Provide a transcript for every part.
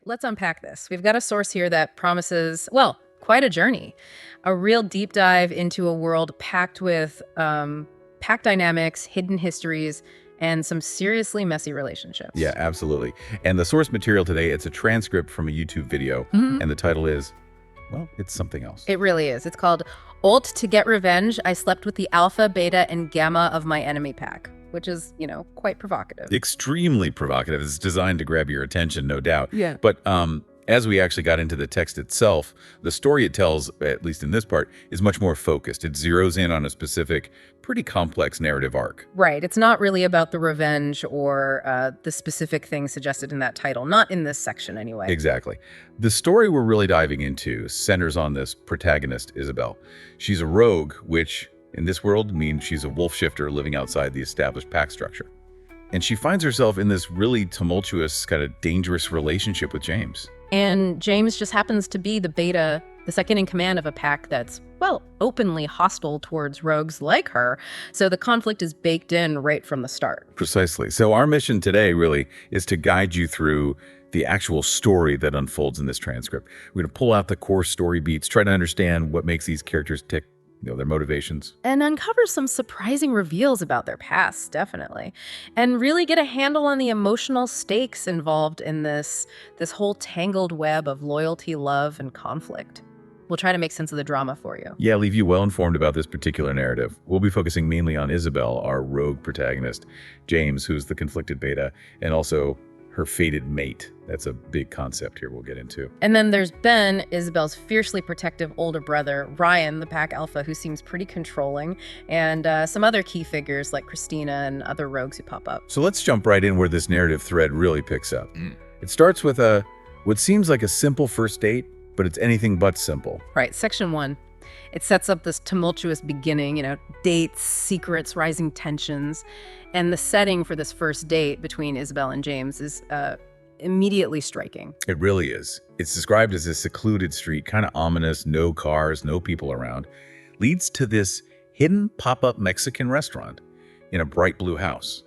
let's unpack this. We've got a source here that promises, well, quite a journey. A real deep dive into a world packed with pack dynamics, hidden histories, and some seriously messy relationships. Yeah, absolutely. And the source material today, it's a transcript from a YouTube video, and the title is, well, it's something else. It really is. It's called Ult to Get Revenge. I Slept with the Alpha, Beta, and Gamma of My Enemy Pack, which is, quite provocative. Extremely provocative. It's designed to grab your attention, no doubt. Yeah. But as we actually got into the text itself, the story it tells, at least in this part, is much more focused. It zeroes in on a specific, pretty complex narrative arc. Right. It's not really about the revenge or the specific thing suggested in that title. Not in this section, anyway. Exactly. The story we're really diving into centers on this protagonist, Isabelle. She's a rogue, which in this world means she's a wolf shifter living outside the established pack structure. And she finds herself in this really tumultuous, kind of dangerous relationship with James. And James just happens to be the beta, the second in command of a pack that's, well, openly hostile towards rogues like her. So the conflict is baked in right from the start. Precisely. So our mission today really is to guide you through the actual story that unfolds in this transcript. We're going to pull out the core story beats, try to understand what makes these characters tick, their motivations. And uncover some surprising reveals about their past, definitely. And really get a handle on the emotional stakes involved in this whole tangled web of loyalty, love, and conflict. We'll try to make sense of the drama for you. Yeah, leave you well informed about this particular narrative. We'll be focusing mainly on Isabelle, our rogue protagonist, James, who's the conflicted beta, and also her fated mate. That's a big concept here we'll get into. And then there's Ben, Isabelle's fiercely protective older brother, Ryan, the pack alpha, who seems pretty controlling, and some other key figures like Christina and other rogues who pop up. So let's jump right in where this narrative thread really picks up. It starts with what seems like a simple first date, but it's anything but simple. Right, section 1. It sets up this tumultuous beginning, dates, secrets, rising tensions. And the setting for this first date between Isabelle and James is immediately striking. It really is. It's described as a secluded street, kind of ominous, no cars, no people around. Leads to this hidden pop-up Mexican restaurant in a bright blue house.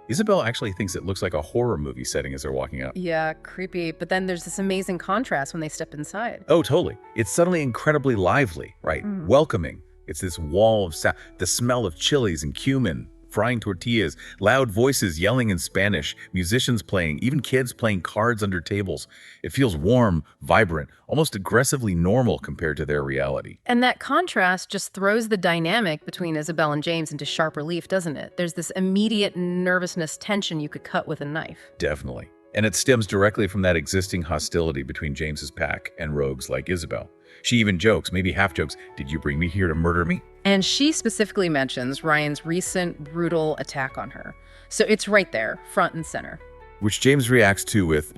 Isabelle actually thinks it looks like a horror movie setting as they're walking up. Yeah, creepy. But then there's this amazing contrast when they step inside. Oh, totally. It's suddenly incredibly lively, right? Welcoming. It's this wall of sound, the smell of chilies and cumin, frying tortillas, loud voices yelling in Spanish, musicians playing, even kids playing cards under tables. It feels warm, vibrant, almost aggressively normal compared to their reality. And that contrast just throws the dynamic between Isabelle and James into sharp relief, doesn't it? There's this immediate nervousness tension you could cut with a knife. Definitely. And it stems directly from that existing hostility between James's pack and rogues like Isabelle. She even jokes, maybe half jokes, "Did you bring me here to murder me?" And she specifically mentions Ryan's recent brutal attack on her. So it's right there, front and center. Which James reacts to with,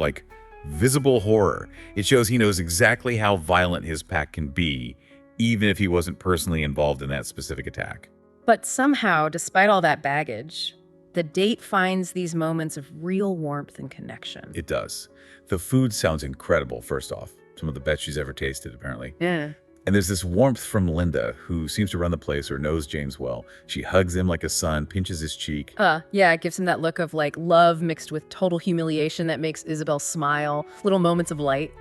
visible horror. It shows he knows exactly how violent his pack can be, even if he wasn't personally involved in that specific attack. But somehow, despite all that baggage, the date finds these moments of real warmth and connection. It does. The food sounds incredible, first off. Some of the best she's ever tasted, apparently. Yeah. And there's this warmth from Linda, who seems to run the place or knows James well. She hugs him like a son, pinches his cheek. Yeah, it gives him that look of love mixed with total humiliation that makes Isabelle smile. Little moments of light,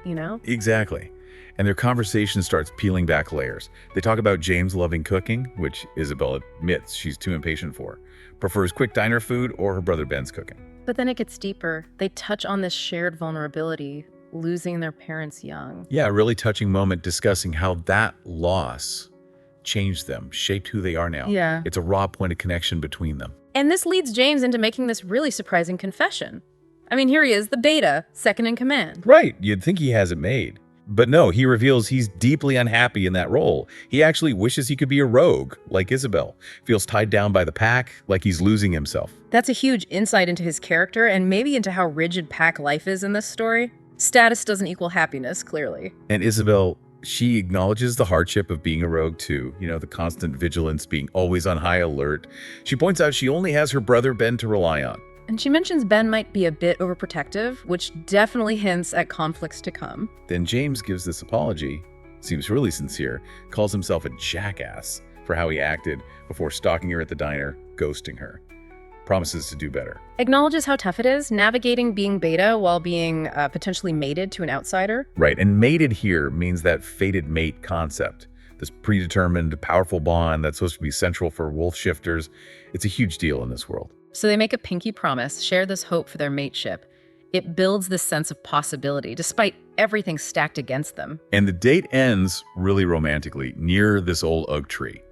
Exactly. And their conversation starts peeling back layers. They talk about James loving cooking, which Isabelle admits she's too impatient for. Prefers quick diner food or her brother Ben's cooking. But then it gets deeper. They touch on this shared vulnerability, losing their parents young. Yeah, a really touching moment discussing how that loss changed them, shaped who they are now. Yeah. It's a raw point of connection between them. And this leads James into making this really surprising confession. I mean, here he is, the beta, second in command. Right, you'd think he has it made. But no, he reveals he's deeply unhappy in that role. He actually wishes he could be a rogue, like Isabelle. Feels tied down by the pack, like he's losing himself. That's a huge insight into his character and maybe into how rigid pack life is in this story. Status doesn't equal happiness, clearly. And Isabelle, she acknowledges the hardship of being a rogue too. The constant vigilance, being always on high alert. She points out she only has her brother Ben to rely on. And she mentions Ben might be a bit overprotective, which definitely hints at conflicts to come. Then James gives this apology, seems really sincere, calls himself a jackass for how he acted before stalking her at the diner, ghosting her. promises to do better. Acknowledges how tough it is navigating being beta while being potentially mated to an outsider. Right, and mated here means that fated mate concept. This predetermined, powerful bond that's supposed to be central for wolf shifters. It's a huge deal in this world. So they make a pinky promise, share this hope for their mateship. It builds this sense of possibility, despite everything stacked against them. And the date ends really romantically, near this old oak tree.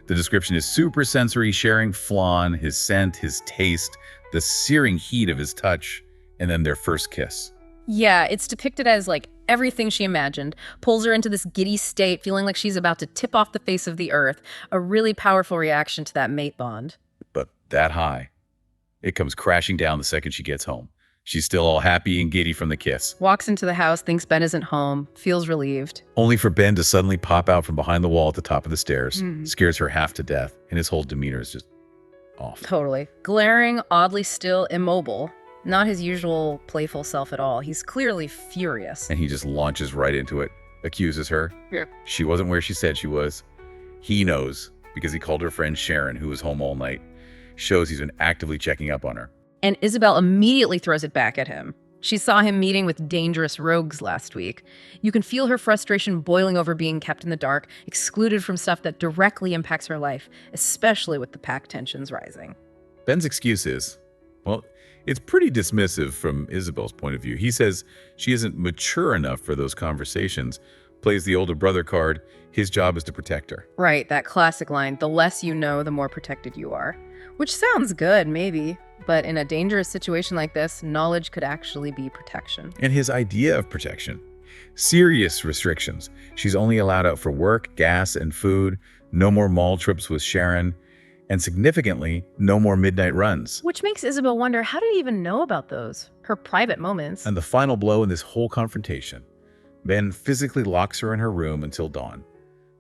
The description is super sensory, sharing flan, his scent, his taste, the searing heat of his touch, and then their first kiss. Yeah, it's depicted as like everything she imagined, pulls her into this giddy state, feeling like she's about to tip off the face of the earth, a really powerful reaction to that mate bond. But that high, it comes crashing down the second she gets home. She's still all happy and giddy from the kiss. Walks into the house, thinks Ben isn't home, feels relieved. Only for Ben to suddenly pop out from behind the wall at the top of the stairs, scares her half to death, and his whole demeanor is just off. Totally. Glaring, oddly still, immobile. Not his usual playful self at all. He's clearly furious. And he just launches right into it, accuses her. Yeah. She wasn't where she said she was. He knows because he called her friend Sharon, who was home all night. Shows he's been actively checking up on her. And Isabelle immediately throws it back at him. She saw him meeting with dangerous rogues last week. You can feel her frustration boiling over being kept in the dark, excluded from stuff that directly impacts her life, especially with the pack tensions rising. Ben's excuse is, well, it's pretty dismissive from Isabelle's point of view. He says she isn't mature enough for those conversations, plays the older brother card. His job is to protect her. Right, that classic line, the less you know, the more protected you are. Which sounds good, maybe, but in a dangerous situation like this, knowledge could actually be protection. And his idea of protection, serious restrictions. She's only allowed out for work, gas, and food, no more mall trips with Sharon, and significantly, no more midnight runs. Which makes Isabelle wonder, how did he even know about those? Her private moments. And the final blow in this whole confrontation, Ben physically locks her in her room until dawn,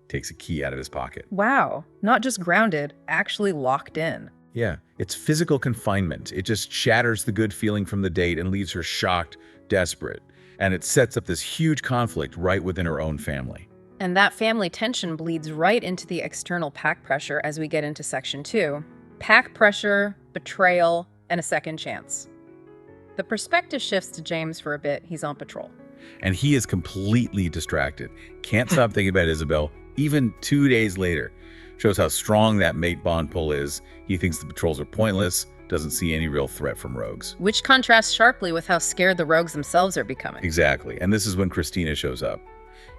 takes a key out of his pocket. Wow, not just grounded, actually locked in. Yeah, it's physical confinement. It just shatters the good feeling from the date and leaves her shocked, desperate. And it sets up this huge conflict right within her own family. And that family tension bleeds right into the external pack pressure as we get into section 2. Pack pressure, betrayal, and a second chance. The perspective shifts to James for a bit. He's on patrol. And he is completely distracted. Can't stop thinking about Isabelle, even 2 days later. Shows how strong that mate bond pull is. He thinks the patrols are pointless, doesn't see any real threat from rogues. Which contrasts sharply with how scared the rogues themselves are becoming. Exactly. And this is when Christina shows up.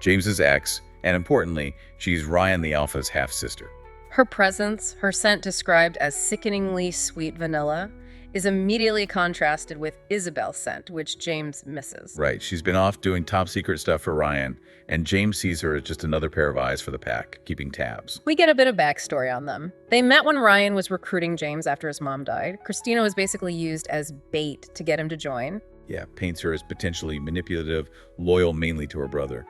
James's ex, and importantly, she's Ryan the Alpha's half-sister. Her presence, her scent described as sickeningly sweet vanilla, is immediately contrasted with Isabelle's scent, which James misses. Right. She's been off doing top-secret stuff for Ryan, and James sees her as just another pair of eyes for the pack, keeping tabs. We get a bit of backstory on them. They met when Ryan was recruiting James after his mom died. Christina was basically used as bait to get him to join. Yeah, paints her as potentially manipulative, loyal mainly to her brother.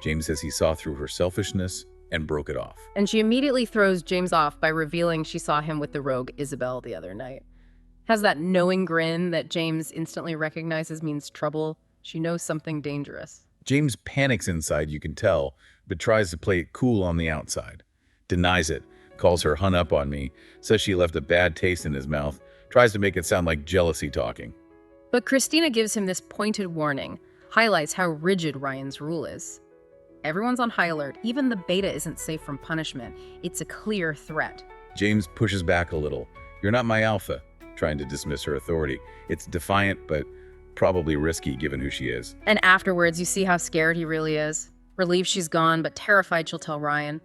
James says he saw through her selfishness and broke it off. And she immediately throws James off by revealing she saw him with the rogue Isabelle the other night. Has that knowing grin that James instantly recognizes means trouble. She knows something dangerous. James panics inside, you can tell, but tries to play it cool on the outside. Denies it, calls her hung up on me, says she left a bad taste in his mouth, tries to make it sound like jealousy talking. But Christina gives him this pointed warning, highlights how rigid Ryan's rule is. Everyone's on high alert. Even the beta isn't safe from punishment. It's a clear threat. James pushes back a little. You're not my alpha, trying to dismiss her authority. It's defiant, but probably risky given who she is. And afterwards, you see how scared he really is. Relieved she's gone, but terrified she'll tell Ryan.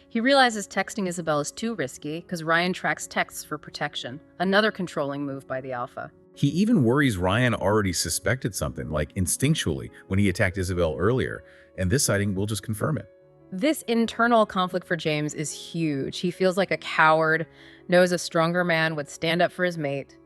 He realizes texting Isabelle is too risky because Ryan tracks texts for protection, another controlling move by the alpha. He even worries Ryan already suspected something, like instinctually, when he attacked Isabelle earlier, and this sighting will just confirm it. This internal conflict for James is huge. He feels like a coward, knows a stronger man would stand up for his mate,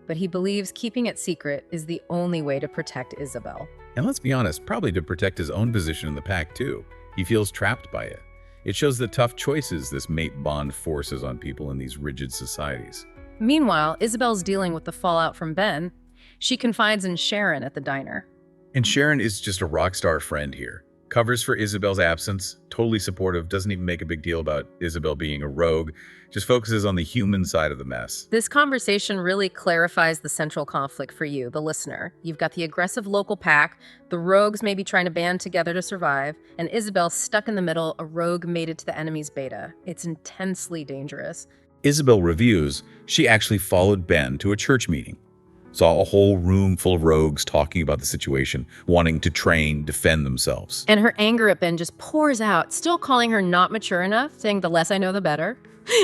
but he believes keeping it secret is the only way to protect Isabelle. And let's be honest, probably to protect his own position in the pack too. He feels trapped by it. It shows the tough choices this mate bond forces on people in these rigid societies. Meanwhile, Isabelle's dealing with the fallout from Ben. She confides in Sharon at the diner. And Sharon is just a rock star friend here. Covers for Isabel's absence, totally supportive, doesn't even make a big deal about Isabelle being a rogue, just focuses on the human side of the mess. This conversation really clarifies the central conflict for you, the listener. You've got the aggressive local pack, the rogues maybe trying to band together to survive, and Isabelle stuck in the middle, a rogue mated to the enemy's beta. It's intensely dangerous. Isabelle reviews she actually followed Ben to a church meeting. Saw a whole room full of rogues talking about the situation, wanting to train, defend themselves. And her anger at Ben just pours out, still calling her not mature enough, saying the less I know, the better.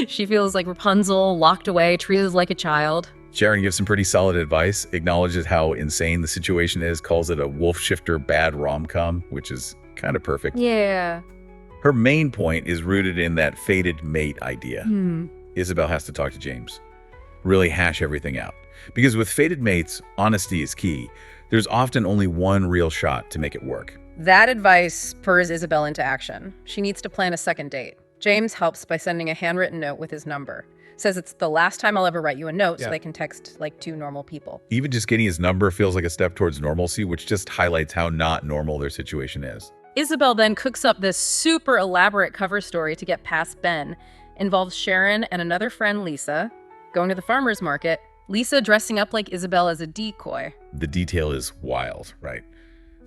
She feels like Rapunzel, locked away, treated like a child. Sharon gives some pretty solid advice, acknowledges how insane the situation is, calls it a wolf shifter bad rom-com, which is kind of perfect. Yeah. Her main point is rooted in that fated mate idea. Isabelle has to talk to James, really hash everything out. Because with fated mates, honesty is key. There's often only one real shot to make it work. That advice spurs Isabelle into action. She needs to plan a second date. James helps by sending a handwritten note with his number. Says it's the last time I'll ever write you a note so they can text like two normal people. Even just getting his number feels like a step towards normalcy, which just highlights how not normal their situation is. Isabelle then cooks up this super elaborate cover story to get past Ben. Involves Sharon and another friend, Lisa, going to the farmer's market, Lisa dressing up like Isabelle as a decoy. The detail is wild, right?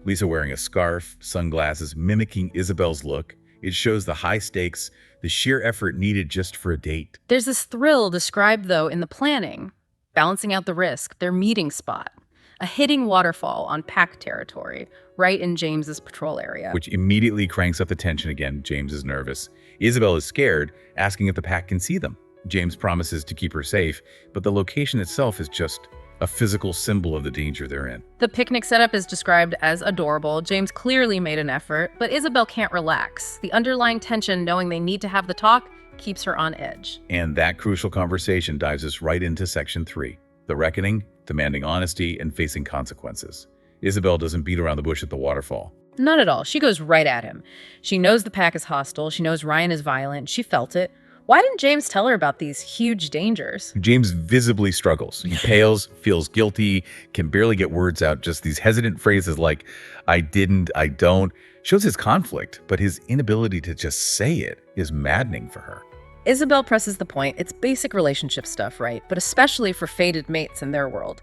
Lisa wearing a scarf, sunglasses, mimicking Isabelle's look. It shows the high stakes, the sheer effort needed just for a date. There's this thrill described, though, in the planning. Balancing out the risk, their meeting spot. A hitting waterfall on pack territory, right in James's patrol area. Which immediately cranks up the tension again. James is nervous. Isabelle is scared, asking if the pack can see them. James promises to keep her safe, but the location itself is just a physical symbol of the danger they're in. The picnic setup is described as adorable. James clearly made an effort, but Isabelle can't relax. The underlying tension, knowing they need to have the talk, keeps her on edge. And that crucial conversation dives us right into Section 3, the reckoning, demanding honesty, and facing consequences. Isabelle doesn't beat around the bush at the waterfall. Not at all. She goes right at him. She knows the pack is hostile. She knows Ryan is violent. She felt it. Why didn't James tell her about these huge dangers? James visibly struggles. He pales, feels guilty, can barely get words out. Just these hesitant phrases like, I didn't, I don't, shows his conflict, but his inability to just say it is maddening for her. Isabelle presses the point. It's basic relationship stuff, right? But especially for fated mates in their world.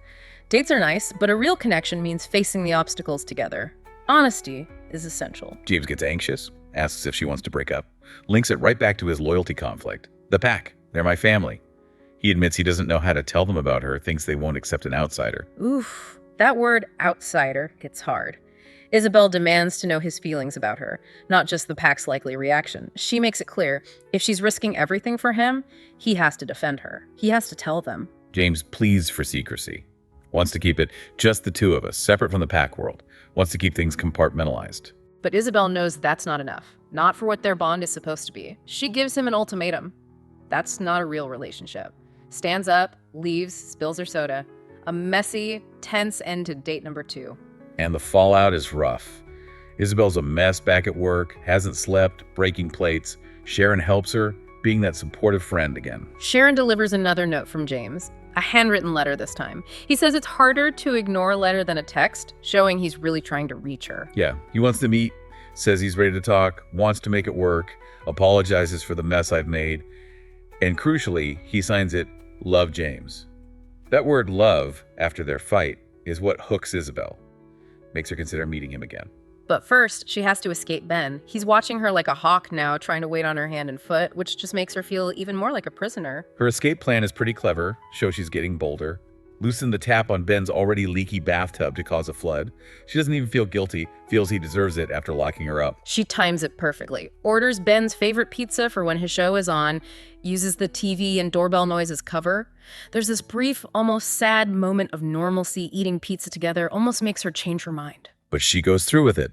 Dates are nice, but a real connection means facing the obstacles together. Honesty is essential. James gets anxious, asks if she wants to break up, links it right back to his loyalty conflict. The pack, they're my family. He admits he doesn't know how to tell them about her, thinks they won't accept an outsider. Oof, that word outsider hits hard. Isabelle demands to know his feelings about her, not just the pack's likely reaction. She makes it clear, if she's risking everything for him, he has to defend her. He has to tell them. James pleads for secrecy. Wants to keep it just the two of us, separate from the pack world. Wants to keep things compartmentalized. But Isabelle knows that's not enough. Not for what their bond is supposed to be. She gives him an ultimatum. That's not a real relationship. Stands up, leaves, spills her soda. A messy, tense end to date number 2. And the fallout is rough. Isabelle's a mess back at work, hasn't slept, breaking plates. Sharon helps her, being that supportive friend again. Sharon delivers another note from James. A handwritten letter this time. He says it's harder to ignore a letter than a text, showing he's really trying to reach her. Yeah, he wants to meet, says he's ready to talk, wants to make it work, apologizes for the mess I've made, and crucially, he signs it, Love James. That word love, after their fight, is what hooks Isabelle. Makes her consider meeting him again. But first, she has to escape Ben. He's watching her like a hawk now, trying to wait on her hand and foot, which just makes her feel even more like a prisoner. Her escape plan is pretty clever, shows she's getting bolder. Loosen the tap on Ben's already leaky bathtub to cause a flood. She doesn't even feel guilty, feels he deserves it after locking her up. She times it perfectly. Orders Ben's favorite pizza for when his show is on, uses the TV and doorbell noise as cover. There's this brief, almost sad moment of normalcy. Eating pizza together almost makes her change her mind. But she goes through with it.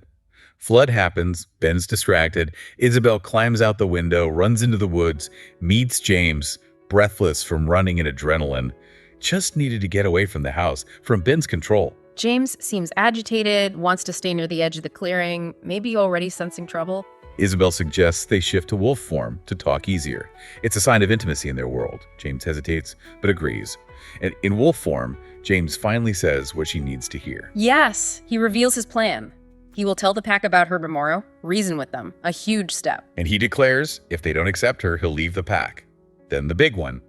Flood happens, Ben's distracted, Isabelle climbs out the window, runs into the woods, meets James, breathless from running and adrenaline. Just needed to get away from the house, from Ben's control. James seems agitated, wants to stay near the edge of the clearing, maybe already sensing trouble. Isabelle suggests they shift to wolf form to talk easier. It's a sign of intimacy in their world. James hesitates, but agrees. And in wolf form, James finally says what she needs to hear. Yes, he reveals his plan. He will tell the pack about her tomorrow, reason with them, a huge step. And he declares if they don't accept her, he'll leave the pack. Then the big one.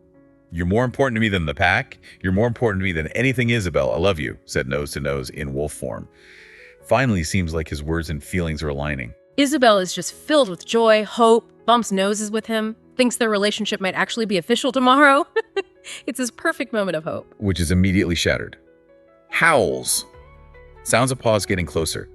You're more important to me than the pack. You're more important to me than anything, Isabelle. I love you, said nose to nose in wolf form. Finally, seems like his words and feelings are aligning. Isabelle is just filled with joy, hope, bumps noses with him, thinks their relationship might actually be official tomorrow. It's his perfect moment of hope. Which is immediately shattered. Howls. Sounds a pause getting closer.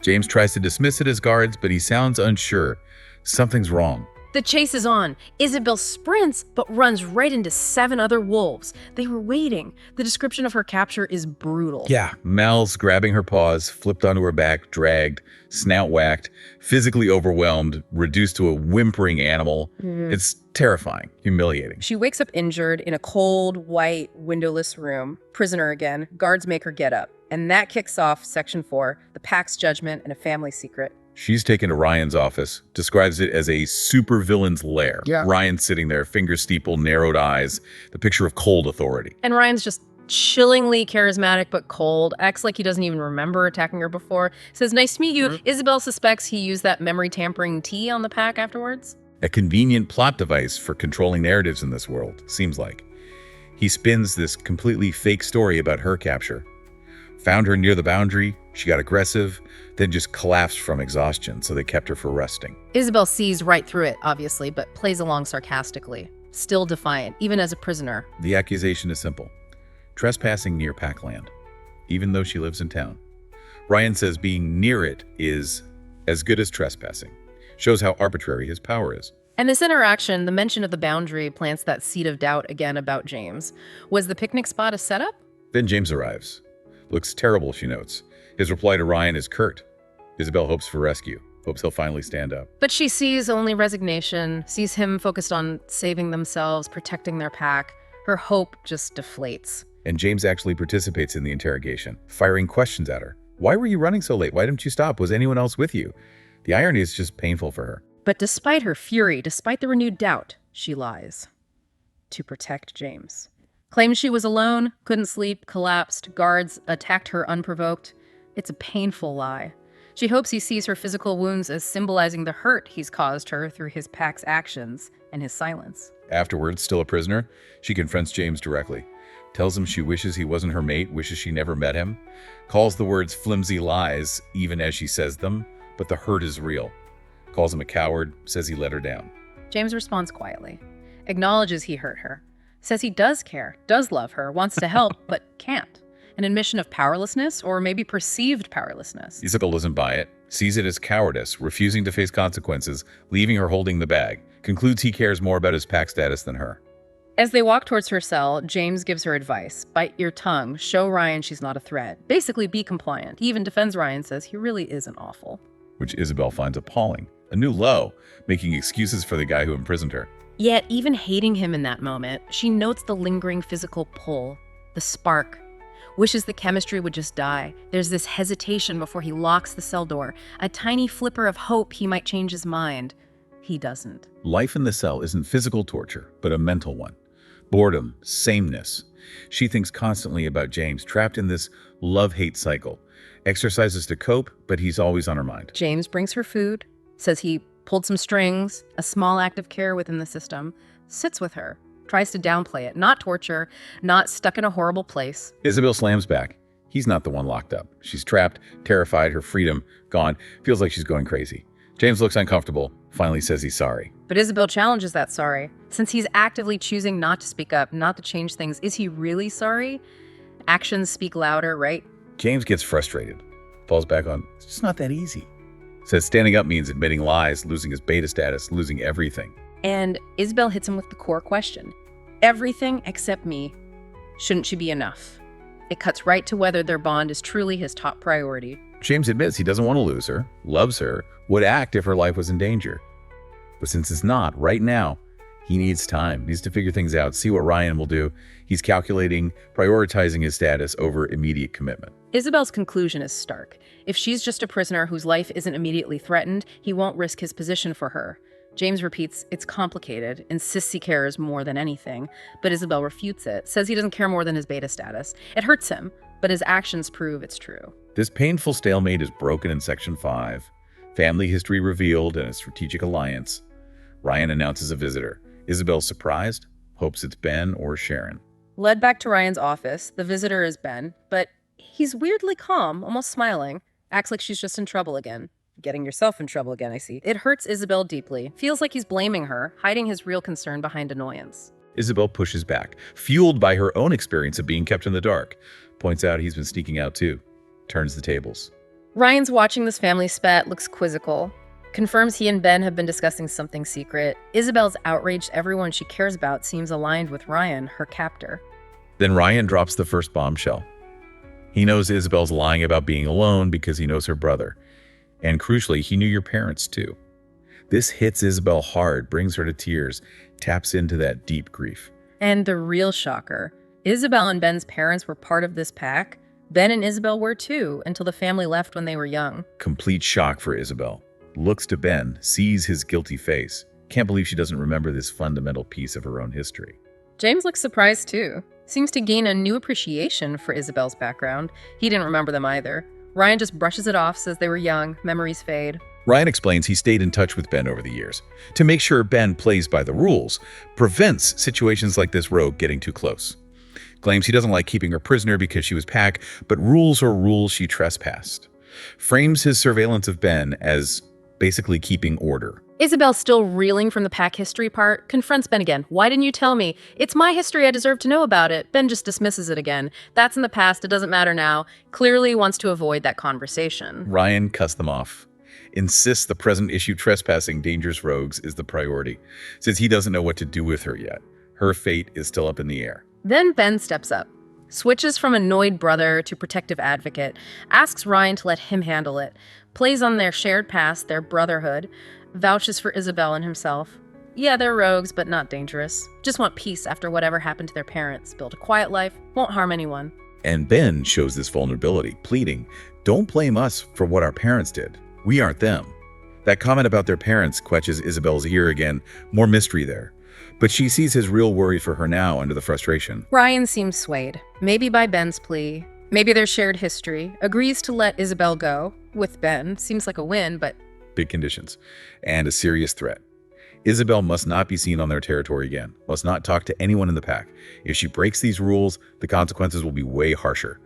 James tries to dismiss it as guards, but he sounds unsure. Something's wrong. The chase is on. Isabelle sprints, but runs right into 7 other wolves. They were waiting. The description of her capture is brutal. Yeah, Mal's grabbing her paws, flipped onto her back, dragged, snout whacked, physically overwhelmed, reduced to a whimpering animal. It's terrifying, humiliating. She wakes up injured in a cold, white, windowless room. Prisoner again. Guards make her get up. And that kicks off Section 4, the pack's judgment and a family secret. She's taken to Ryan's office, describes it as a supervillain's lair. Yeah. Ryan's sitting there, fingers steepled, narrowed eyes, the picture of cold authority. And Ryan's just chillingly charismatic but cold, acts like he doesn't even remember attacking her before, says, "Nice to meet you." Isabelle suspects he used that memory-tampering tea on the pack afterwards. A convenient plot device for controlling narratives in this world, seems like. He spins this completely fake story about her capture. Found her near the boundary, she got aggressive, then just collapsed from exhaustion, so they kept her for resting. Isabelle sees right through it, obviously, but plays along sarcastically. Still defiant, even as a prisoner. The accusation is simple. Trespassing near Packland, even though she lives in town. Ryan says being near it is as good as trespassing. Shows how arbitrary his power is. And this interaction, the mention of the boundary, plants that seed of doubt again about James. Was the picnic spot a setup? Then James arrives. Looks terrible, she notes. His reply to Ryan is curt. Isabelle hopes for rescue, hopes he'll finally stand up. But she sees only resignation, sees him focused on saving themselves, protecting their pack. Her hope just deflates. And James actually participates in the interrogation, firing questions at her. Why were you running so late? Why didn't you stop? Was anyone else with you? The irony is just painful for her. But despite her fury, despite the renewed doubt, she lies. To protect James. Claims she was alone, couldn't sleep, collapsed, guards attacked her unprovoked. It's a painful lie. She hopes he sees her physical wounds as symbolizing the hurt he's caused her through his pack's actions and his silence. Afterwards, still a prisoner, she confronts James directly. Tells him she wishes he wasn't her mate, wishes she never met him. Calls the words flimsy lies, even as she says them, but the hurt is real. Calls him a coward, says he let her down. James responds quietly, acknowledges he hurt her, says he does care, does love her, wants to help, but can't. An admission of powerlessness, or maybe perceived powerlessness. Isabelle doesn't buy it, sees it as cowardice, refusing to face consequences, leaving her holding the bag, concludes he cares more about his pack status than her. As they walk towards her cell, James gives her advice. Bite your tongue, show Ryan she's not a threat. Basically, be compliant. He even defends Ryan, says he really isn't awful. Which Isabelle finds appalling. A new low, making excuses for the guy who imprisoned her. Yet, even hating him in that moment, she notes the lingering physical pull, the spark. Wishes the chemistry would just die. There's this hesitation before he locks the cell door, a tiny flipper of hope he might change his mind. He doesn't. Life in the cell isn't physical torture, but a mental one. Boredom, sameness. She thinks constantly about James, trapped in this love-hate cycle. Exercises to cope, but he's always on her mind. James brings her food, says he pulled some strings, a small act of care within the system, sits with her, tries to downplay it, not torture, not stuck in a horrible place. Isabelle slams back. He's not the one locked up. She's trapped, terrified, her freedom gone, feels like she's going crazy. James looks uncomfortable, finally says he's sorry. But Isabelle challenges that sorry. Since he's actively choosing not to speak up, not to change things, is he really sorry? Actions speak louder, right? James gets frustrated, falls back on, it's just not that easy. Says standing up means admitting lies, losing his beta status, losing everything. And Isabelle hits him with the core question. Everything except me. Shouldn't she be enough? It cuts right to whether their bond is truly his top priority. James admits he doesn't want to lose her, loves her, would act if her life was in danger. But since it's not, right now, he needs time, needs to figure things out, see what Ryan will do. He's calculating, prioritizing his status over immediate commitment. Isabelle's conclusion is stark. If she's just a prisoner whose life isn't immediately threatened, he won't risk his position for her. James repeats, it's complicated, insists he cares more than anything, but Isabelle refutes it, says he doesn't care more than his beta status. It hurts him, but his actions prove it's true. This painful stalemate is broken in Section 5. Family history revealed and a strategic alliance. Ryan announces a visitor. Isabelle's surprised, hopes it's Ben or Sharon. Led back to Ryan's office, the visitor is Ben, but he's weirdly calm, almost smiling. Acts like she's just in trouble again. Getting yourself in trouble again, I see. It hurts Isabelle deeply. Feels like he's blaming her, hiding his real concern behind annoyance. Isabelle pushes back, fueled by her own experience of being kept in the dark. Points out he's been sneaking out too. Turns the tables. Ryan's watching this family spat, looks quizzical. Confirms he and Ben have been discussing something secret. Isabelle's outraged everyone she cares about seems aligned with Ryan, her captor. Then Ryan drops the first bombshell. He knows Isabelle's lying about being alone because he knows her brother. And crucially, he knew your parents too. This hits Isabelle hard, brings her to tears, taps into that deep grief. And the real shocker, Isabelle and Ben's parents were part of this pack. Ben and Isabelle were too, until the family left when they were young. Complete shock for Isabelle. Looks to Ben, sees his guilty face. Can't believe she doesn't remember this fundamental piece of her own history. James looks surprised too. Seems to gain a new appreciation for Isabelle's background. He didn't remember them either. Ryan just brushes it off, says they were young, memories fade. Ryan explains he stayed in touch with Ben over the years to make sure Ben plays by the rules, prevents situations like this rogue getting too close. Claims he doesn't like keeping her prisoner because she was pack, but rules are rules she trespassed. Frames his surveillance of Ben as basically keeping order. Isabelle, still reeling from the pack history part, confronts Ben again. Why didn't you tell me? It's my history, I deserve to know about it. Ben just dismisses it again. That's in the past, it doesn't matter now. Clearly wants to avoid that conversation. Ryan cuts them off. Insists the present issue trespassing dangerous rogues is the priority, since he doesn't know what to do with her yet. Her fate is still up in the air. Then Ben steps up, switches from annoyed brother to protective advocate, asks Ryan to let him handle it, plays on their shared past, their brotherhood, vouches for Isabelle and himself. Yeah, they're rogues, but not dangerous. Just want peace after whatever happened to their parents. Build a quiet life, won't harm anyone. And Ben shows this vulnerability, pleading, "Don't blame us for what our parents did. We aren't them." That comment about their parents quenches Isabelle's ear again, more mystery there. But she sees his real worry for her now under the frustration. Ryan seems swayed, maybe by Ben's plea, maybe their shared history, agrees to let Isabelle go. With Ben, seems like a win, but Big conditions, and a serious threat. Isabelle must not be seen on their territory again, must not talk to anyone in the pack. If she breaks these rules, the consequences will be way harsher.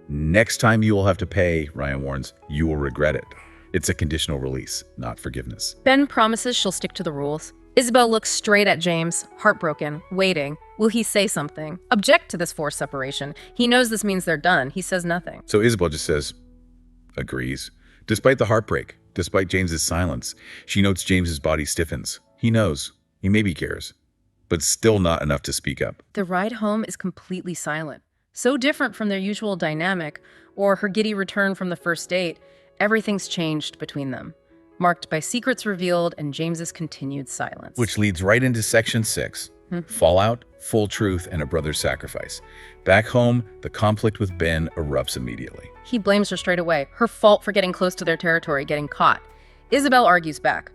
Next time you will have to pay, Ryan warns, you will regret it. It's a conditional release, not forgiveness. Ben promises she'll stick to the rules. Isabelle looks straight at James, heartbroken, waiting. Will he say something? Object to this forced separation. He knows this means they're done. He says nothing. So Isabelle just says, agrees. Despite the heartbreak, despite James's silence, she notes James's body stiffens. He knows. He maybe cares. But still not enough to speak up. The ride home is completely silent. So different from their usual dynamic, or her giddy return from the first date. Everything's changed between them, marked by secrets revealed and James's continued silence. Which leads right into Section 6. Fallout, full truth, and a brother's sacrifice. Back home, the conflict with Ben erupts immediately. He blames her straight away. Her fault for getting close to their territory, getting caught. Isabelle argues back.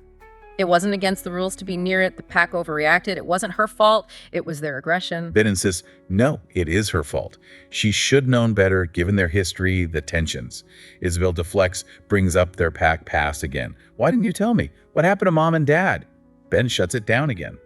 It wasn't against the rules to be near it. The pack overreacted. It wasn't her fault. It was their aggression. Ben insists, no, it is her fault. She should known better, given their history, the tensions. Isabelle deflects, brings up their pack past again. Why didn't you tell me? What happened to mom and dad? Ben shuts it down again.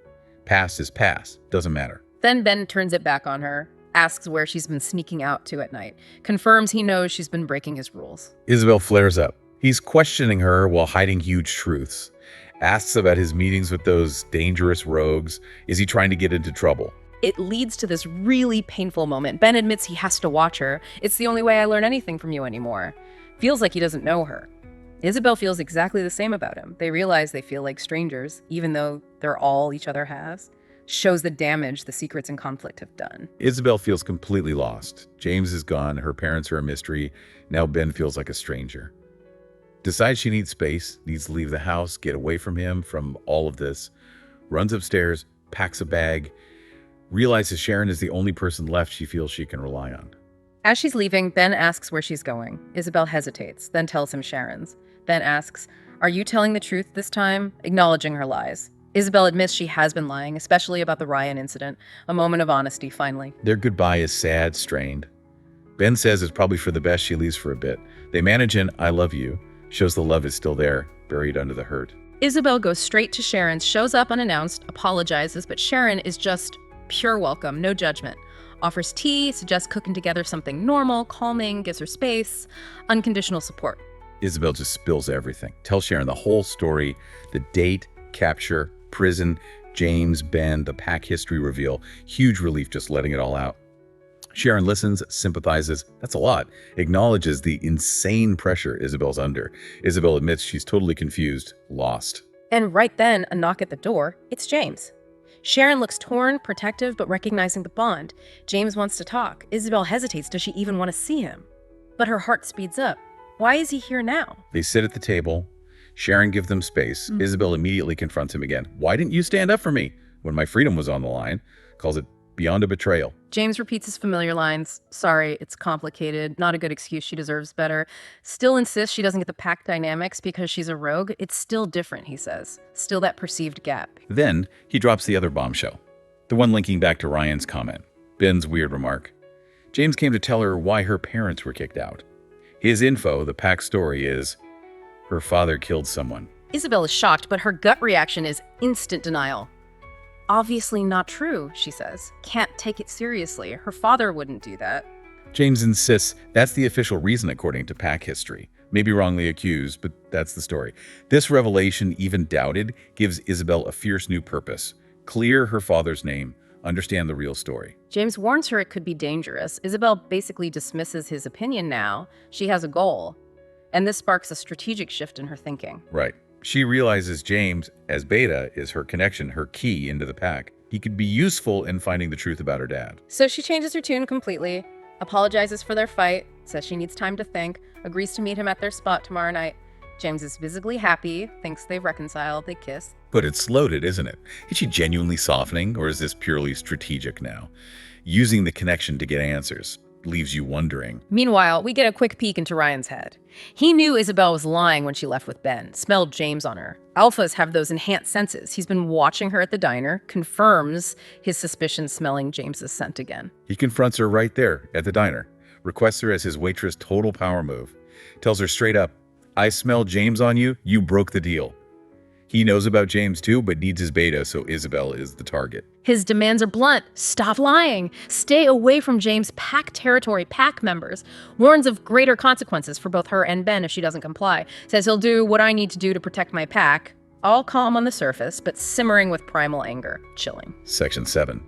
Past is past. Doesn't matter. Then Ben turns it back on her, asks where she's been sneaking out to at night, confirms he knows she's been breaking his rules. Isabelle flares up. He's questioning her while hiding huge truths. Asks about his meetings with those dangerous rogues. Is he trying to get into trouble? It leads to this really painful moment. Ben admits he has to watch her. It's the only way I learn anything from you anymore. Feels like he doesn't know her. Isabelle feels exactly the same about him. They realize they feel like strangers, even though they're all each other has. Shows the damage the secrets and conflict have done. Isabelle feels completely lost. James is gone. Her parents are a mystery. Now Ben feels like a stranger. Decides she needs space, needs to leave the house, get away from him, from all of this. Runs upstairs, packs a bag, realizes Sharon is the only person left she feels she can rely on. As she's leaving, Ben asks where she's going. Isabelle hesitates, then tells him Sharon's. Ben asks, "Are you telling the truth this time?" Acknowledging her lies. Isabelle admits she has been lying, especially about the Ryan incident. A moment of honesty, finally. Their goodbye is sad, strained. Ben says it's probably for the best she leaves for a bit. They manage an "I love you," shows the love is still there, buried under the hurt. Isabelle goes straight to Sharon, shows up unannounced, apologizes, but Sharon is just pure welcome, no judgment. Offers tea, suggests cooking together something normal, calming, gives her space, unconditional support. Isabelle just spills everything. Tells Sharon the whole story, the date, capture, prison, James, Ben, the pack history reveal. Huge relief just letting it all out. Sharon listens, sympathizes, that's a lot, acknowledges the insane pressure Isabelle's under. Isabelle admits she's totally confused, lost. And right then, a knock at the door. It's James. Sharon looks torn, protective, but recognizing the bond. James wants to talk. Isabelle hesitates. Does she even want to see him? But her heart speeds up. Why is he here now? They sit at the table. Sharon gives them space. Isabelle immediately confronts him again. "Why didn't you stand up for me when my freedom was on the line?" Calls it beyond a betrayal. James repeats his familiar lines. Sorry, it's complicated. Not a good excuse. She deserves better. Still insists she doesn't get the pack dynamics because she's a rogue. It's still different, he says. Still that perceived gap. Then he drops the other bombshell, the one linking back to Ryan's comment, Ben's weird remark. James came to tell her why her parents were kicked out. His info, the pack story, is her father killed someone. Isabelle is shocked, but her gut reaction is instant denial. Obviously not true, she says. Can't take it seriously. Her father wouldn't do that. James insists that's the official reason according to pack history. Maybe wrongly accused, but that's the story. This revelation, even doubted, gives Isabelle a fierce new purpose. Clear her father's name, understand the real story. James warns her it could be dangerous. Isabelle basically dismisses his opinion now. She has a goal. And this sparks a strategic shift in her thinking. Right. She realizes James, as Beta, is her connection, her key into the pack. He could be useful in finding the truth about her dad. So she changes her tune completely, apologizes for their fight, says she needs time to think, agrees to meet him at their spot tomorrow night. James is visibly happy, thinks they've reconciled, they kiss. But it's loaded, isn't it? Is she genuinely softening, or is this purely strategic now? Using the connection to get answers leaves you wondering. Meanwhile, we get a quick peek into Ryan's head. He knew Isabelle was lying when she left with Ben, smelled James on her. Alphas have those enhanced senses. He's been watching her at the diner, confirms his suspicion smelling James's scent again. He confronts her right there at the diner, requests her as his waitress total power move, tells her straight up, "I smell James on you, you broke the deal." He knows about James too, but needs his beta, so Isabelle is the target. His demands are blunt. Stop lying. Stay away from James' pack territory, pack members. Warns of greater consequences for both her and Ben if she doesn't comply. Says he'll do what I need to do to protect my pack. All calm on the surface, but simmering with primal anger. Chilling. Section 7.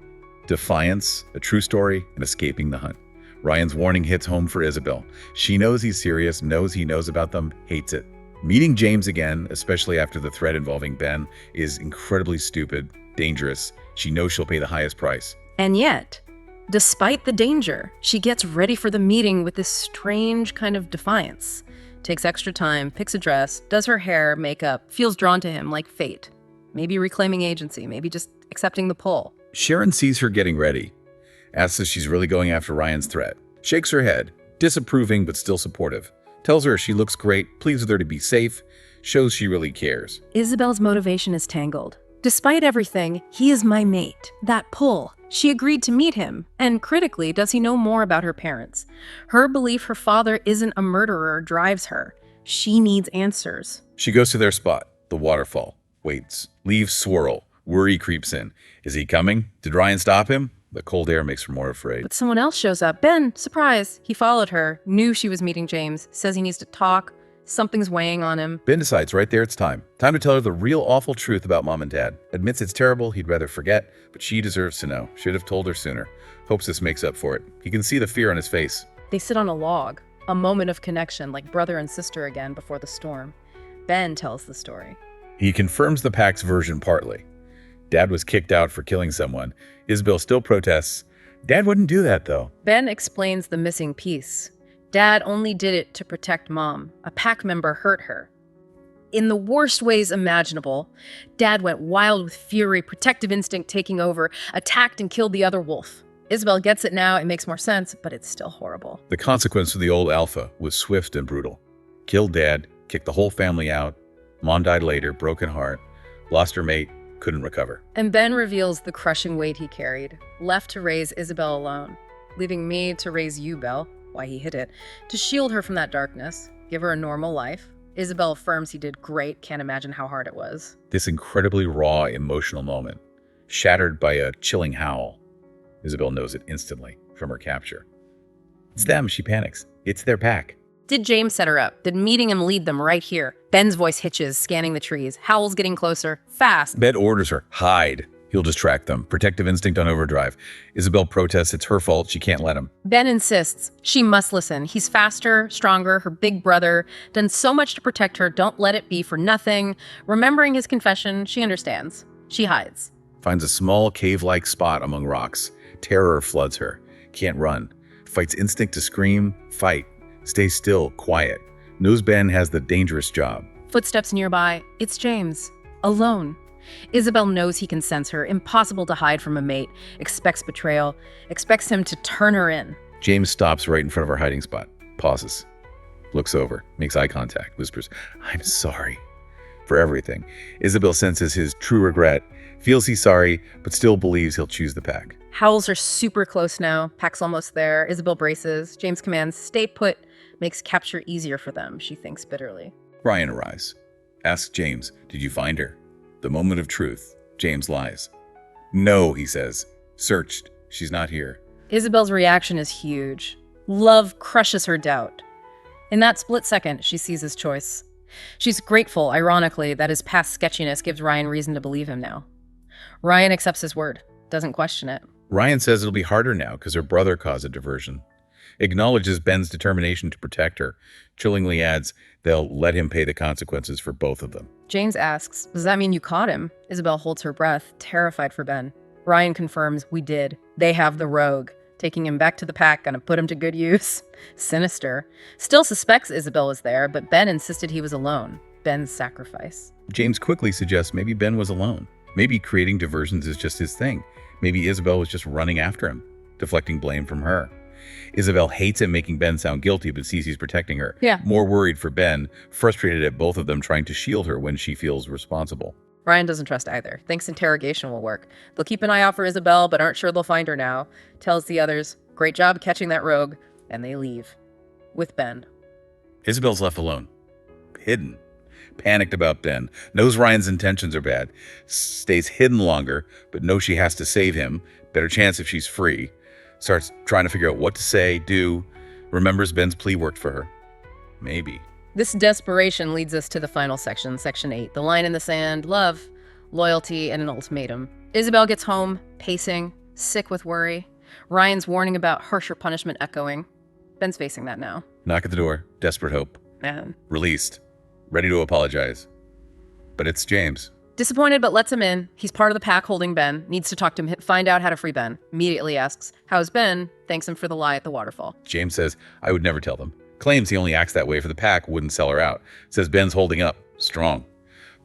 Defiance, a true story, and escaping the hunt. Ryan's warning hits home for Isabelle. She knows he's serious, knows he knows about them, hates it. Meeting James again, especially after the threat involving Ben, is incredibly stupid, dangerous. She knows she'll pay the highest price. And yet, despite the danger, she gets ready for the meeting with this strange kind of defiance. Takes extra time, picks a dress, does her hair, makeup, feels drawn to him like fate. Maybe reclaiming agency, maybe just accepting the pull. Sharon sees her getting ready, asks if she's really going after Ryan's threat, shakes her head, disapproving but still supportive. Tells her she looks great, pleads with her to be safe, shows she really cares. Isabelle's motivation is tangled. Despite everything, he is my mate. That pull. She agreed to meet him. And critically, does he know more about her parents? Her belief her father isn't a murderer drives her. She needs answers. She goes to their spot, the waterfall, waits, leaves swirl, worry creeps in. Is he coming? Did Ryan stop him? The cold air makes her more afraid. But someone else shows up. Ben, surprise. He followed her, knew she was meeting James, says he needs to talk. Something's weighing on him. Ben decides right there it's time. Time to tell her the real awful truth about mom and dad. Admits it's terrible, he'd rather forget, but she deserves to know. Should have told her sooner. Hopes this makes up for it. He can see the fear on his face. They sit on a log, a moment of connection, like brother and sister again before the storm. Ben tells the story. He confirms the pack's version partly. Dad was kicked out for killing someone. Isabelle still protests. Dad wouldn't do that, though. Ben explains the missing piece. Dad only did it to protect Mom. A pack member hurt her. In the worst ways imaginable, Dad went wild with fury, protective instinct taking over, attacked and killed the other wolf. Isabelle gets it now, it makes more sense, but it's still horrible. The consequence of the old alpha was swift and brutal. Killed Dad, kicked the whole family out. Mom died later, broken heart. Lost her mate, couldn't recover. And Ben reveals the crushing weight he carried, left to raise Isabelle alone, leaving me to raise you, Belle. why he hid it, to shield her from that darkness, give her a normal life. Isabelle affirms he did great, can't imagine how hard it was. This incredibly raw, emotional moment, shattered by a chilling howl. Isabelle knows it instantly from her capture. It's them, she panics. It's their pack. Did James set her up? Did meeting him lead them right here? Ben's voice hitches, scanning the trees. Howl's getting closer. Fast. Ben orders her, hide. He'll distract them. Protective instinct on overdrive. Isabelle protests it's her fault. She can't let him. Ben insists. She must listen. He's faster, stronger, her big brother. Done so much to protect her. Don't let it be for nothing. Remembering his confession, she understands. She hides. Finds a small cave-like spot among rocks. Terror floods her. Can't run. Fights instinct to scream, fight. Stay still, quiet. Knows Ben has the dangerous job. Footsteps nearby. It's James. Alone. Isabelle knows he can sense her. Impossible to hide from a mate. Expects betrayal. Expects him to turn her in. James stops right in front of her hiding spot. Pauses. Looks over. Makes eye contact. Whispers, I'm sorry for everything. Isabelle senses his true regret. Feels he's sorry, but still believes he'll choose the pack. Howls are super close now. Pack's almost there. Isabelle braces. James commands, stay put. Makes capture easier for them, she thinks bitterly. Ryan arrives. Asks James, did you find her? The moment of truth. James lies. No, he says. Searched. She's not here. Isabelle's reaction is huge. Love crushes her doubt. In that split second, she sees his choice. She's grateful, ironically, that his past sketchiness gives Ryan reason to believe him now. Ryan accepts his word, doesn't question it. Ryan says it'll be harder now because her brother caused a diversion. Acknowledges Ben's determination to protect her. Chillingly adds they'll let him pay the consequences for both of them. James asks, does that mean you caught him? Isabelle holds her breath, terrified for Ben. Ryan confirms, we did. They have the rogue. Taking him back to the pack, gonna put him to good use. Sinister. Still suspects Isabelle was there, but Ben insisted he was alone. Ben's sacrifice. James quickly suggests maybe Ben was alone. Maybe creating diversions is just his thing. Maybe Isabelle was just running after him, deflecting blame from her. Isabelle hates him making Ben sound guilty, but sees he's protecting her. Yeah. More worried for Ben, frustrated at both of them trying to shield her when she feels responsible. Ryan doesn't trust either. Thinks interrogation will work. They'll keep an eye out for Isabelle, but aren't sure they'll find her now. Tells the others, great job catching that rogue, and they leave. With Ben. Isabelle's left alone. Hidden. Panicked about Ben. Knows Ryan's intentions are bad. Stays hidden longer, but knows she has to save him. Better chance if she's free. Starts trying to figure out what to say, do. Remembers Ben's plea worked for her. Maybe. This desperation leads us to the final section, section 8. The line in the sand, love, loyalty, and an ultimatum. Isabelle gets home, pacing, sick with worry. Ryan's warning about harsher punishment echoing. Ben's facing that now. Knock at the door. Desperate hope. Man. Released. Ready to apologize. But it's James. Disappointed, but lets him in. He's part of the pack holding Ben. Needs to talk to him, find out how to free Ben. Immediately asks, how's Ben? Thanks him for the lie at the waterfall. James says, I would never tell them. Claims he only acts that way for the pack, wouldn't sell her out. Says Ben's holding up. Strong.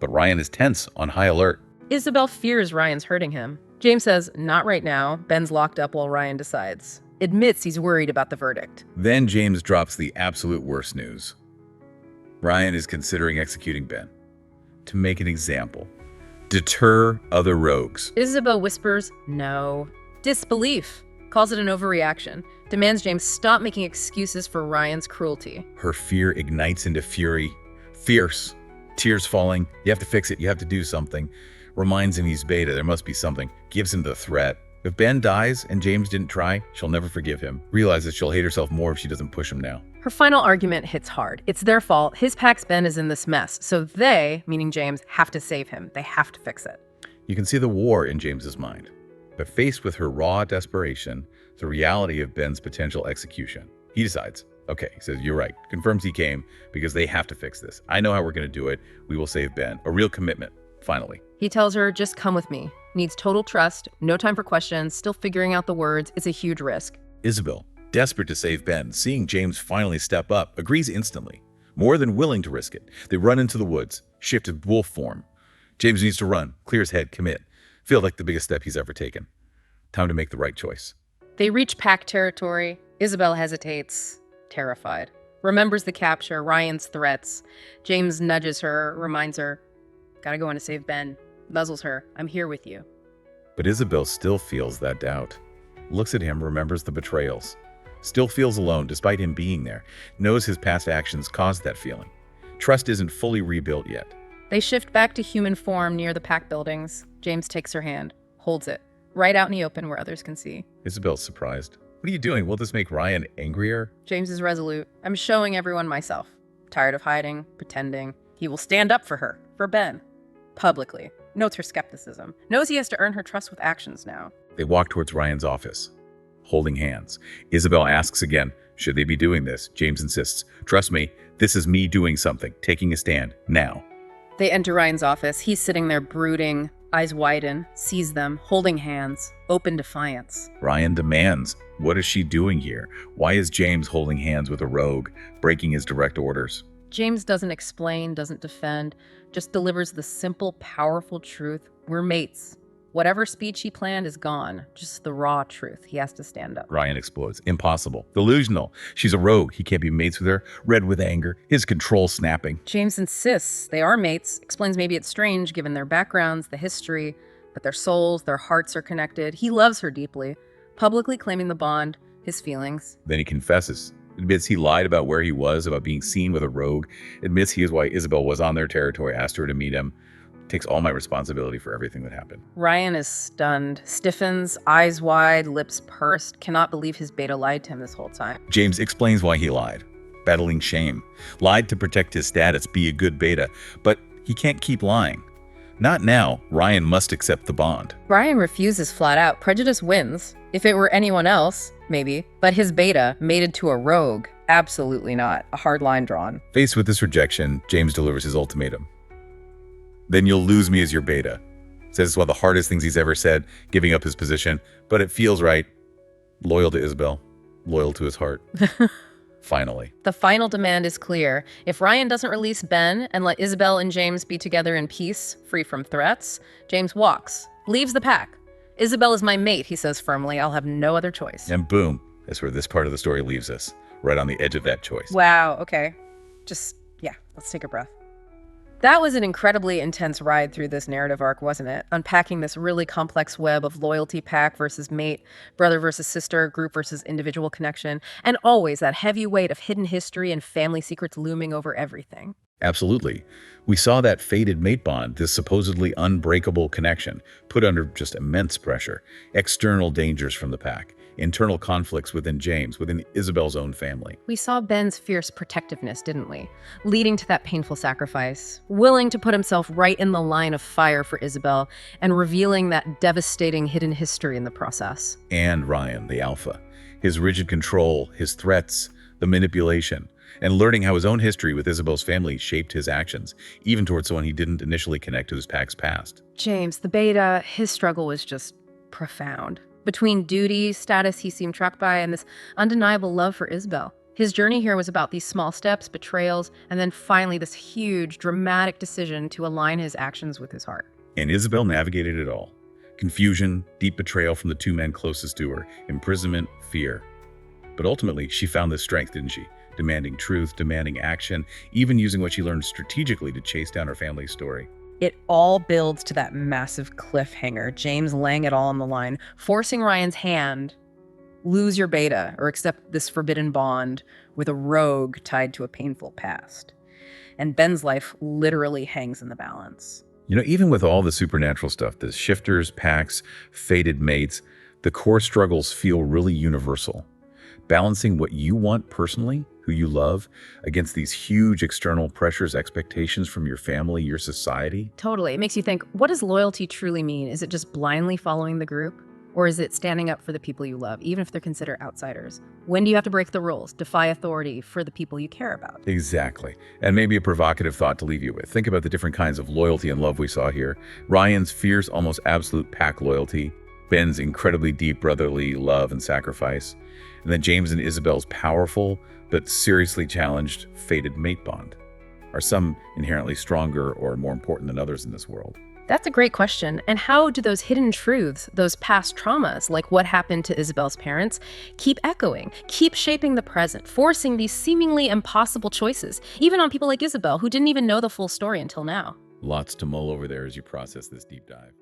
But Ryan is tense, on high alert. Isabelle fears Ryan's hurting him. James says, not right now. Ben's locked up while Ryan decides. Admits he's worried about the verdict. Then James drops the absolute worst news. Ryan is considering executing Ben. To make an example. Deter other rogues. Isabelle whispers, no. Disbelief. Calls it an overreaction. Demands James stop making excuses for Ryan's cruelty. Her fear ignites into fury. Fierce. Tears falling. You have to fix it. You have to do something. Reminds him he's beta. There must be something. Gives him the threat. If Ben dies and James didn't try, she'll never forgive him. Realizes she'll hate herself more if she doesn't push him now. Her final argument hits hard. It's their fault. His pack's Ben is in this mess. So they, meaning James, have to save him. They have to fix it. You can see the war in James's mind. But faced with her raw desperation, the reality of Ben's potential execution, he decides, okay, he says, you're right. Confirms he came because they have to fix this. I know how we're going to do it. We will save Ben. A real commitment, finally. He tells her, just come with me. Needs total trust, no time for questions, still figuring out the words. It's a huge risk. Isabelle, desperate to save Ben, seeing James finally step up, agrees instantly. More than willing to risk it. They run into the woods, shift to wolf form. James needs to run, clear his head, commit. Feel like the biggest step he's ever taken. Time to make the right choice. They reach pack territory. Isabelle hesitates, terrified. Remembers the capture, Ryan's threats. James nudges her, reminds her, gotta go in to save Ben. Muzzles her, I'm here with you. But Isabelle still feels that doubt. Looks at him, remembers the betrayals. still feels alone despite him being there, knows his past actions caused that feeling. Trust isn't fully rebuilt yet. They shift back to human form near the pack buildings. James takes her hand, holds it, right out in the open where others can see. Isabel's surprised. What are you doing? Will this make Ryan angrier? James is resolute. I'm showing everyone myself. Tired of hiding, pretending. He will stand up for her, for Ben. Publicly. Notes her skepticism. Knows he has to earn her trust with actions now. They walk towards Ryan's office, holding hands. Isabelle asks again, should they be doing this? James insists, trust me, this is me doing something, taking a stand, now. They enter Ryan's office. He's sitting there brooding, eyes widen, sees them, holding hands, open defiance. Ryan demands, what is she doing here? Why is James holding hands with a rogue, breaking his direct orders? James doesn't explain, doesn't defend, just delivers the simple, powerful truth. We're mates. Whatever speech he planned is gone. Just the raw truth. He has to stand up. Ryan explodes. Impossible. Delusional. She's a rogue. He can't be mates with her. Red with anger. His control snapping. James insists they are mates. Explains maybe it's strange given their backgrounds, the history, but their souls, their hearts are connected. He loves her deeply. Publicly claiming the bond, his feelings. Then he confesses. Admits he lied about where he was, about being seen with a rogue. Admits he is why Isabelle was on their territory, asked her to meet him. Takes all my responsibility for everything that happened. Ryan is stunned, stiffens, eyes wide, lips pursed, cannot believe his beta lied to him this whole time. James explains why he lied. Battling shame. Lied to protect his status, be a good beta. But he can't keep lying. Not now. Ryan must accept the bond. Ryan refuses flat out. Prejudice wins. If it were anyone else, maybe. But his beta, mated to a rogue, absolutely not. A hard line drawn. Faced with this rejection, James delivers his ultimatum. Then you'll lose me as your beta. Says it's one of the hardest things he's ever said, giving up his position, but it feels right. Loyal to Isabelle, loyal to his heart. Finally. The final demand is clear. If Ryan doesn't release Ben and let Isabelle and James be together in peace, free from threats, James walks, leaves the pack. Isabelle is my mate, he says firmly. I'll have no other choice. And boom, that's where this part of the story leaves us, right on the edge of that choice. Wow, okay. Let's take a breath. That was an incredibly intense ride through this narrative arc, wasn't it? Unpacking this really complex web of loyalty, pack versus mate, brother versus sister, group versus individual connection, and always that heavy weight of hidden history and family secrets looming over everything. Absolutely. We saw that fated mate bond, this supposedly unbreakable connection, put under just immense pressure, external dangers from the pack, internal conflicts within James, within Isabelle's own family. We saw Ben's fierce protectiveness, didn't we? Leading to that painful sacrifice, willing to put himself right in the line of fire for Isabelle, and revealing that devastating hidden history in the process. And Ryan, the alpha, his rigid control, his threats, the manipulation, and learning how his own history with Isabelle's family shaped his actions, even towards someone he didn't initially connect to his pack's past. James, the beta, his struggle was just profound. Between duty, status he seemed trapped by, and this undeniable love for Isabelle. His journey here was about these small steps, betrayals, and then finally this huge, dramatic decision to align his actions with his heart. And Isabelle navigated it all. Confusion, deep betrayal from the two men closest to her, imprisonment, fear. But ultimately, she found this strength, didn't she? Demanding truth, demanding action, even using what she learned strategically to chase down her family's story. It all builds to that massive cliffhanger, James laying it all on the line, forcing Ryan's hand, lose your beta, or accept this forbidden bond with a rogue tied to a painful past. And Ben's life literally hangs in the balance. You know, even with all the supernatural stuff, the shifters, packs, fated mates, the core struggles feel really universal. Balancing what you want personally, who you love, against these huge external pressures, expectations from your family, your society. Totally. It makes you think, what does loyalty truly mean? Is it just blindly following the group? Or is it standing up for the people you love, even if they're considered outsiders? When do you have to break the rules, defy authority for the people you care about? Exactly. And maybe a provocative thought to leave you with. Think about the different kinds of loyalty and love we saw here. Ryan's fierce, almost absolute pack loyalty. Ben's incredibly deep brotherly love and sacrifice. And then James and Isabelle's powerful, but seriously challenged, fated mate bond. Are some inherently stronger or more important than others in this world? That's a great question. And how do those hidden truths, those past traumas, like what happened to Isabelle's parents, keep echoing, keep shaping the present, forcing these seemingly impossible choices, even on people like Isabelle, who didn't even know the full story until now? Lots to mull over there as you process this deep dive.